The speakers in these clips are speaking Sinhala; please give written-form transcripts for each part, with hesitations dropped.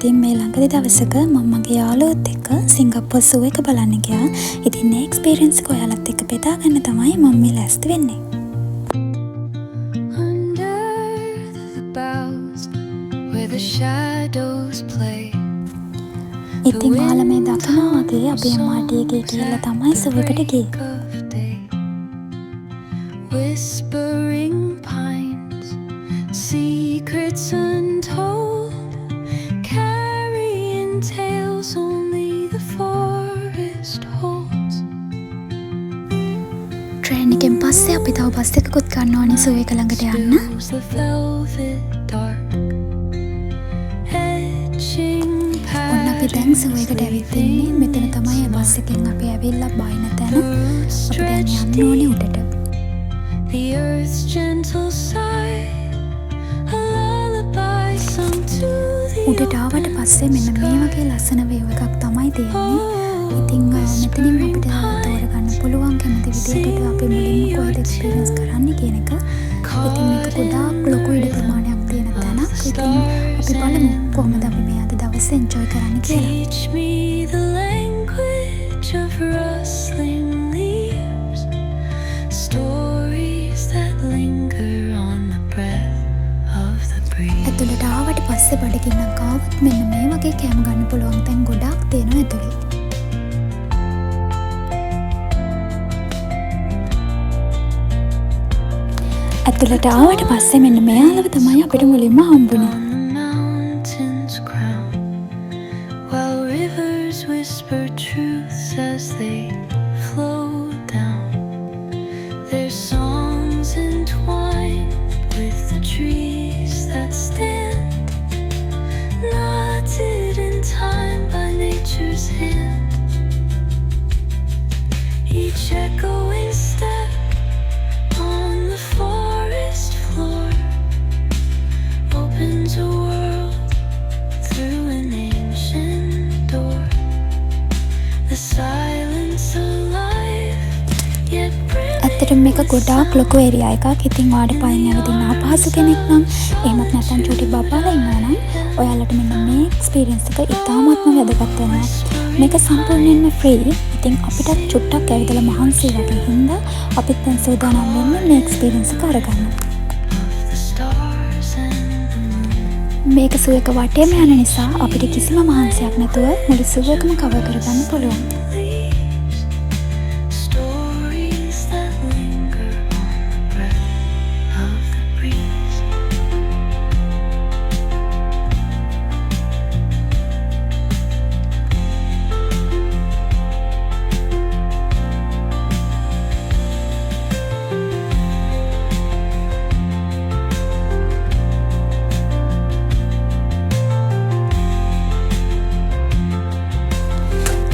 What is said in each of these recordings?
ඉතින් මේ ළඟදි දවසක මම මගේ යාළුවොත් එක්ක සිංගප්පූර් සූ එක බලන්න ගියා. ඉතින් මේ එක්ස්පීරියන්ස් එක ඔයාලත් එක්ක බෙදා ගන්න තමයි මම මේ ලෑස්ති වෙන්නේ. ඉතින් ඔයාලා මේ දකිනවා වගේ අපි MRT එකේ ගිහලා තමයි සූ එකට ගියේ. Whispering pines, secrets untold, carrying tales only the forest holds. Train එකෙන් පස්සේ අපි තව බස් එකකුත් ගන්න ඕනේ සූ එක ළඟට යන්න. The velvet dark, edging ඔන්න අපි දැන් සූ එකට ඇවිත් ඉන්නේ. මෙතන තමයි බස් එකෙන් අපි ඇවිල්ලා බයින තැන. අපි දැන් යන්න ඕනේ උඩට. the earth's gentle sigh, a lullaby sung to the උඩට ආවට පස්සේ මෙන්න මේ වගේ ලස්සන වේව් එකක් තමයි තියෙන්නේ. ඉතින් මෙතනින් අපිට තෝරගන්න පුළුවන් කැමති විදිහකට අපි මුලින්ම කොහෙද එක්ස්පීරියන්ස් කරන්න කියන එක. ඉතින් මේක ගොඩාක් ලොකු ඉඩ ප්‍රමාණයක් තියෙන තැනක්. ඉතින් අපි බලමු කොහොමද අපි මේ අද දවසේ එන්ජොයි කරන්න කියලා. teach me the language of rustling leaves, stories that linger on the breath of the breeze. ඇතුළට ආවට පස්සේ බඩගින්නක් ආවොත් මෙන්න මේ වගේ කෑම ගන්න පුළුවන් තැන් ගොඩාක් තියෙනවා ඇතුළේ. ඇතුළට ආවට පස්සේ මෙන්න මෙයාලව තමයි අපිට මුලින්ම හම්බුනේ. On the mountains crown, while rivers whisper truths as they flow down. Their songs entwined with the trees that stand, knotted in time by nature's hand. Each echoing step on the forest floor opens a world through an ancient door. The silence alive, yet ඇත්තටම මේක ගොඩාක් ලොකු ඒරියා එකක්. ඉතින් ඔයාලට පයින් ඇවිදින්න අපහසු කෙනෙක් නම් එහෙමත් නැත්නම් චුටි බබාලා ඉන්නවා නම් ඔයාලට මෙන්න මේ එක්ස්පීරියන්ස් එක ඉතාමත්ම වැදගත් වෙනවා. මේක සම්පූර්ණයෙන්ම ෆ්‍රී. ඉතින් අපිටත් චුට්ටක් ඇවිදලා මහන්සි වගේ හින්දා අපිත් දැන් සූදානම් වෙන්නේ මේ එක්ස්පීරියන්ස් එක අරගන්න. the stars and the moon. මේක සූ එක වටේම යන නිසා අපිට කිසිම මහන්සියක් නැතුව මුළු සූ එකම කවර් කරගන්න පුළුවන්. Leaves, stories that linger on the breath of the breeze.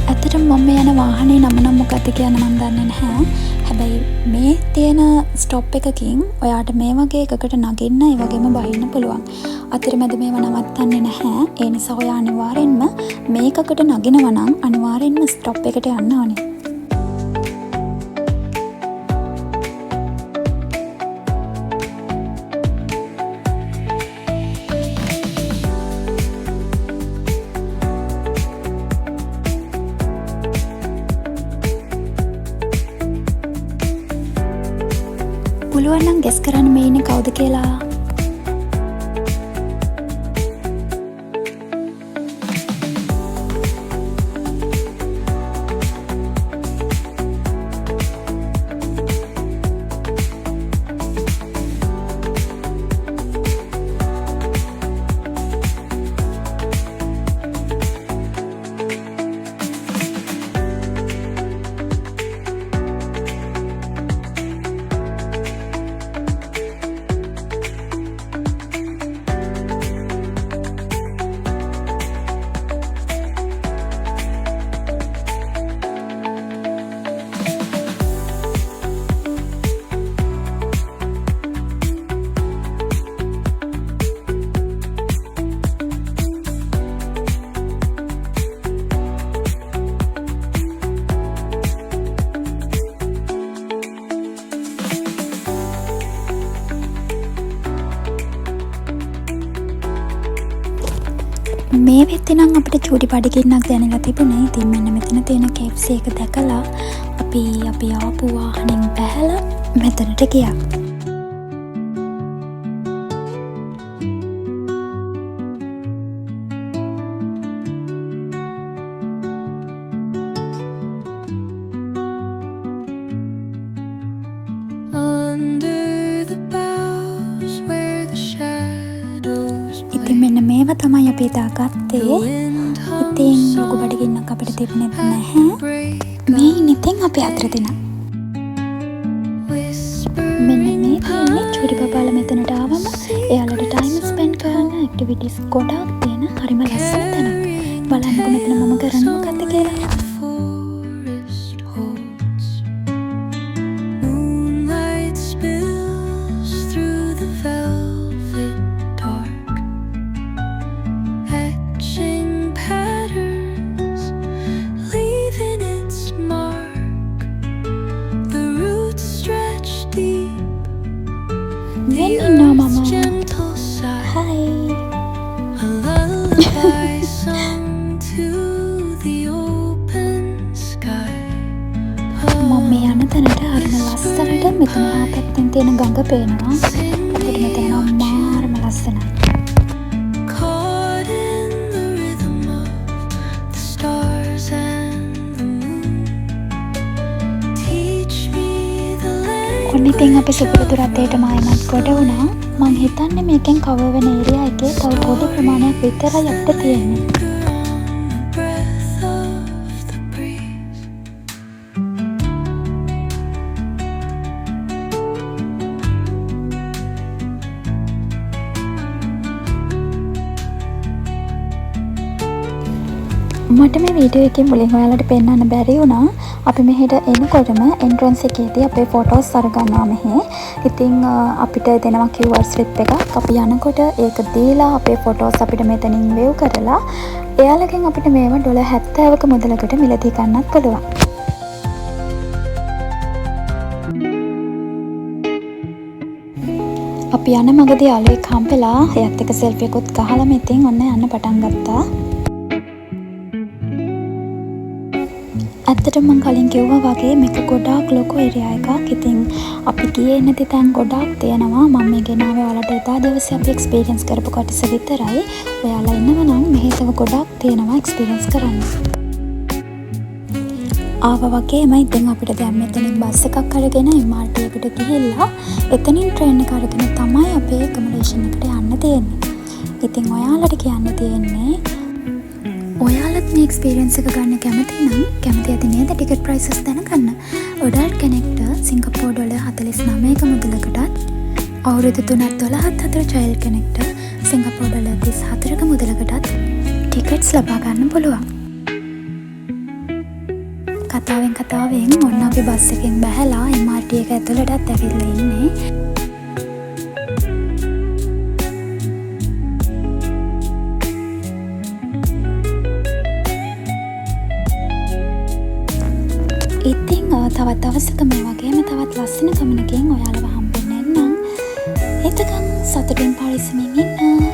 ඇත්තටම මම යන වාහනේ නම නම් මොකක්ද කියලා මම දන්නේ නැහැ. හැබැයි මේ තියෙන ස්ටොප් එකකින් ඔයාට මේ වගේ එකකට නගින්න ඒ වගේම බහින්න පුළුවන්. අතරමැද මේව නවත්තන්නේ නැහැ. ඒ නිසා ඔයා අනිවාර්යෙන්ම මේකකට නගිනවා නම් අනිවාර්යෙන්ම ස්ටොප් එකට යන්න ඕනේ. පුළුවන් නම් ගෙස් කරන්න මේ ඉන්නේ කවුද කියලා. මේ වෙද්දී නම් අපිට චූටි බඩගින්නක් දැනෙලා තිබුණේ. ඉතින් මෙන්න මෙතන තියෙන KFC එක දැකලා අපි ආපු වාහනෙන් බැහැලා මෙතනට ගියා. ඉතින් මෙන්න මේවා තමයි අපි එදා ගත්තේ. ඉතින් ලොකු බඩගින්නක් අපිට තිබුණෙත් නැහැ. මේ ඉතින් අපි අතර දෙන. මෙන්න මේ තියෙන්නේ චූටි බබාලා මෙතනට ආවම එයාලට ටයිම් ස්පෙන්ඩ් කරන්න ඇක්ටිවිටීස් ගොඩාක් තියෙන හරිම ලස්සන තැනක්. බලන්නකො මෙතන මම කරන්නේ මොකක්ද කියලා. වෙන්නින්නවා මම. හයි. මම මේ යන තැනට හරිම ලස්සනට මෙතන පැත්තෙන් තියෙන ගඟ පේනවා. අපිට මෙතන මාරම ලස්සනයි. ඔන්න ඉතින් අපි සුපුරුදු රථයට මායමත් කොට වුණා. මං හිතන්නේ මේකෙන් කවර් වෙන ඒරියා එකේ තව පොඩි ප්‍රමාණයක් විතරයි අපිට තියෙන්නේ. මට මේ වීඩියෝ එකේ මුලින් ඔයාලට පෙන්වන්න බැරි වුණා. අපි මෙහෙට එනකොටම එන්ට්‍රන්ස් එකේදී අපේ ෆොටෝස් අරගන්නවා මෙහෙ. ඉතින් අපිට දෙනවා QR ස්ලිප් එකක්. අපි යනකොට ඒක දීලා අපේ ෆොටෝස් අපිට මෙතනින් වේව් කරලා එයාලගෙන් අපිට මේවා $70ක මුදලකට මිලදී ගන්නත් පුළුවන්. අපි යන මගදී යාළුවෙක් හම්බෙලා එයාත් එක්ක සෙල්ෆි එකකුත් ගහලා ඉතින් ඔන්න යන්න පටන් ගත්තා. ඇත්තටම මම කලින් කිව්වා වගේ මේක ගොඩාක් ලොකු ඒරියා එකක්. ඉතින් අපි ගියේ නැති තැන් ගොඩාක් තියෙනවා. මම මේ ගෙනාවේ ඔයාලට එදා දවසේ අපි එක්ස්පීරියන්ස් කරපු කොටස විතරයි. ඔයාලා ඉන්නවා නම් මෙහෙ තව ගොඩාක් තියෙනවා එක්ස්පීරියන්ස් කරන්න. ආවා වගේම ඉතින් අපිට දැන් මෙතනින් බස් එකක් අරගෙන MRT එකට ගිහිල්ලා එතනින් ට්‍රේන් එක අරගෙන තමයි අපේ ඇකොමඩේෂන් එකට යන්න තියෙන්නේ. ඉතින් ඔයාලට කියන්න තියෙන්නේ ඔයාලත් මේ එක්ස්පීරියන්ස් එක ගන්න කැමති නම් කැමති ඇති නේද ටිකට් ප්‍රයිසස් දැනගන්න. අඩල්ට් කෙනෙක්ට සිංගප්පූර් $49ක මුදලකටත් අවුරුදු 3-12 අතර චයිල්ඩ් කෙනෙක්ට සිංගප්පූර් $34ක මුදලකටත් ටිකට්ස් ලබා ගන්න පුළුවන්. කතාවෙන් ඔන්න අපි බස් එකෙන් බැහැලා MRT එක ඇතුළටත් ඇවිල්ලා ඉන්නේ. ඉතින් තවත් දවසක මේ වගේම තවත් ලස්සන ගමනකින් ඔයාලව හම්බෙන්න එන්නම්. එතකන් සතුටින් පරිස්සමින් ඉන්න.